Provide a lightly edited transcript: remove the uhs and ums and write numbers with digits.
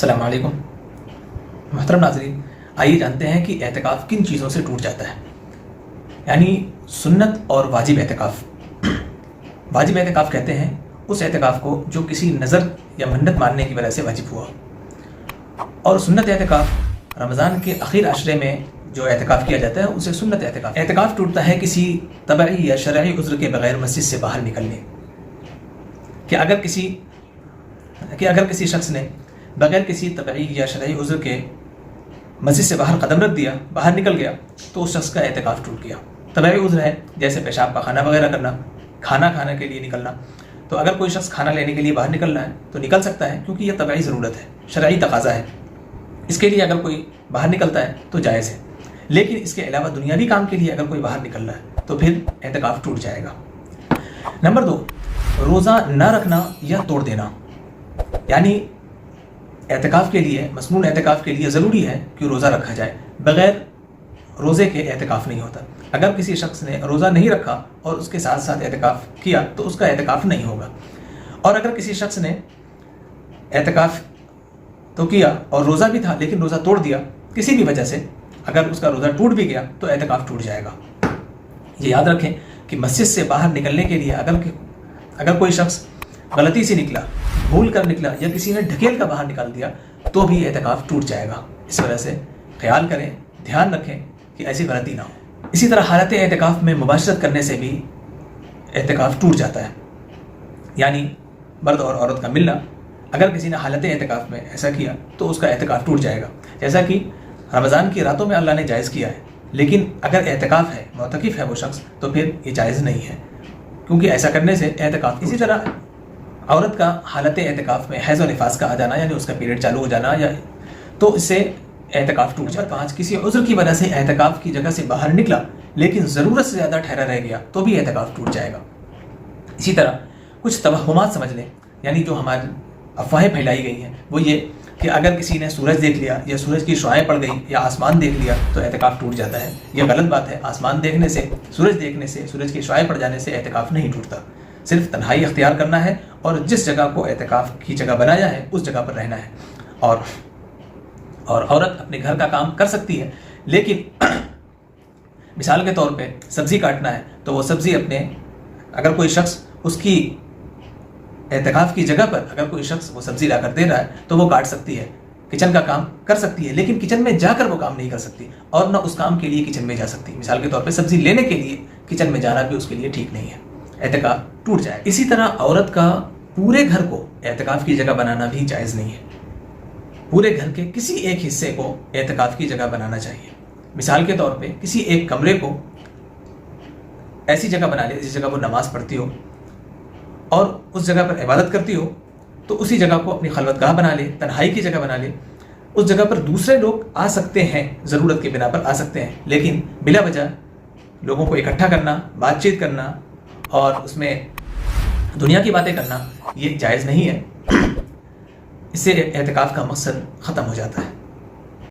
السلام علیکم محترم ناظرین، آئیے جانتے ہیں کہ اعتکاف کن چیزوں سے ٹوٹ جاتا ہے، یعنی سنت اور واجب اعتکاف۔ واجب اعتکاف کہتے ہیں اس اعتکاف کو جو کسی نظر یا منت ماننے کی وجہ سے واجب ہوا، اور سنت اعتکاف رمضان کے آخر عشرے میں جو اعتکاف کیا جاتا ہے اسے سنت اعتکاف۔ اعتکاف ٹوٹتا ہے کسی طبعی یا شرعی عذر کے بغیر مسجد سے باہر نکلنے کہ اگر کسی شخص نے بغیر کسی طبعی یا شرعی عذر کے مسجد سے باہر قدم رکھ دیا، باہر نکل گیا، تو اس شخص کا اعتکاف ٹوٹ گیا۔ طبعی عذر ہے جیسے پیشاب پاخانہ وغیرہ کرنا، کھانا کھانے کے لیے نکلنا، تو اگر کوئی شخص کھانا لینے کے لیے باہر نکلنا ہے تو نکل سکتا ہے، کیونکہ یہ طبعی ضرورت ہے، شرعی تقاضا ہے، اس کے لیے اگر کوئی باہر نکلتا ہے تو جائز ہے۔ لیکن اس کے علاوہ دنیاوی کام کے لیے اگر کوئی باہر نکل رہا ہے تو پھر اعتکاف ٹوٹ جائے گا۔ نمبر 2، روزہ نہ رکھنا یا توڑ دینا، یعنی اعتکاف کے لیے، مسنون اعتکاف کے لیے ضروری ہے کہ روزہ رکھا جائے، بغیر روزے کے اعتکاف نہیں ہوتا۔ اگر کسی شخص نے روزہ نہیں رکھا اور اس کے ساتھ ساتھ اعتکاف کیا تو اس کا اعتکاف نہیں ہوگا، اور اگر کسی شخص نے اعتکاف تو کیا اور روزہ بھی تھا لیکن روزہ توڑ دیا کسی بھی وجہ سے، اگر اس کا روزہ ٹوٹ بھی گیا تو اعتکاف ٹوٹ جائے گا۔ یہ یاد رکھیں کہ مسجد سے باہر نکلنے کے لیے اگر کوئی شخص غلطی سے نکلا، بھول کر نکلا، یا کسی نے ڈھکیل کر باہر نکال دیا تو بھی اعتکاف ٹوٹ جائے گا۔ اس وجہ سے خیال کریں، دھیان رکھیں کہ ایسی غلطی نہ ہو۔ اسی طرح حالت اعتکاف میں مباشرت کرنے سے بھی اعتکاف ٹوٹ جاتا ہے، یعنی مرد اور عورت کا ملنا، اگر کسی نے حالت اعتکاف میں ایسا کیا تو اس کا اعتکاف ٹوٹ جائے گا، جیسا کہ رمضان کی راتوں میں اللہ نے جائز کیا ہے۔ لیکن اگر اعتکاف ہے، معتکف ہے وہ شخص، تو پھر یہ جائز نہیں ہے، کیونکہ ایسا کرنے سے اعتکاف۔ اسی طرح عورت کا حالت اعتکاف میں حیض و نفاس کا آ جانا، یعنی اس کا پیریڈ چالو ہو جانا، یا تو اس سے اعتکاف ٹوٹ جاتا ہے۔ 5، کسی عذر کی وجہ سے اعتکاف کی جگہ سے باہر نکلا لیکن ضرورت سے زیادہ ٹھہرا رہ گیا تو بھی اعتکاف ٹوٹ جائے گا۔ اسی طرح کچھ توہمات سمجھ لیں، یعنی جو ہماری افواہیں پھیلائی گئی ہیں، وہ یہ کہ اگر کسی نے سورج دیکھ لیا یا سورج کی شعاعیں پڑ گئی یا آسمان دیکھ لیا تو اعتکاف ٹوٹ جاتا ہے۔ یہ غلط بات ہے۔ آسمان دیکھنے سے، سورج دیکھنے سے، سورج کی شعاعیں پڑ جانے سے اعتکاف نہیں ٹوٹتا۔ صرف تنہائی اختیار کرنا ہے اور جس جگہ کو اعتکاف کی جگہ بنایا ہے اس جگہ پر رہنا ہے، اور عورت اپنے گھر کا کام کر سکتی ہے، لیکن مثال کے طور پہ سبزی کاٹنا ہے تو وہ سبزی اگر کوئی شخص اس کی اعتکاف کی جگہ پر اگر کوئی شخص وہ سبزی لا کر دے رہا ہے تو وہ کاٹ سکتی ہے، کچن کا کام کر سکتی ہے، لیکن کچن میں جا کر وہ کام نہیں کر سکتی، اور نہ اس کام کے لیے کچن میں جا سکتی۔ مثال کے طور پہ سبزی لینے کے لیے کچن میں جانا بھی اس کے لیے ٹھیک نہیں ہے، اعتکاف ٹوٹ جائے۔ اسی طرح عورت کا پورے گھر کو اعتکاف کی جگہ بنانا بھی جائز نہیں ہے۔ پورے گھر کے کسی ایک حصے کو اعتکاف کی جگہ بنانا چاہیے۔ مثال کے طور پہ کسی ایک کمرے کو ایسی جگہ بنا لے جس جگہ وہ نماز پڑھتی ہو اور اس جگہ پر عبادت کرتی ہو، تو اسی جگہ کو اپنی خلوت گاہ بنا لے، تنہائی کی جگہ بنا لے۔ اس جگہ پر دوسرے لوگ آ سکتے ہیں، ضرورت کے بنا پر آ سکتے ہیں، لیکن بلا وجہ لوگوں کو اکٹھا کرنا، بات چیت کرنا اور اس میں دنیا کی باتیں کرنا یہ جائز نہیں ہے۔ اس سے اعتکاف کا مقصد ختم ہو جاتا ہے۔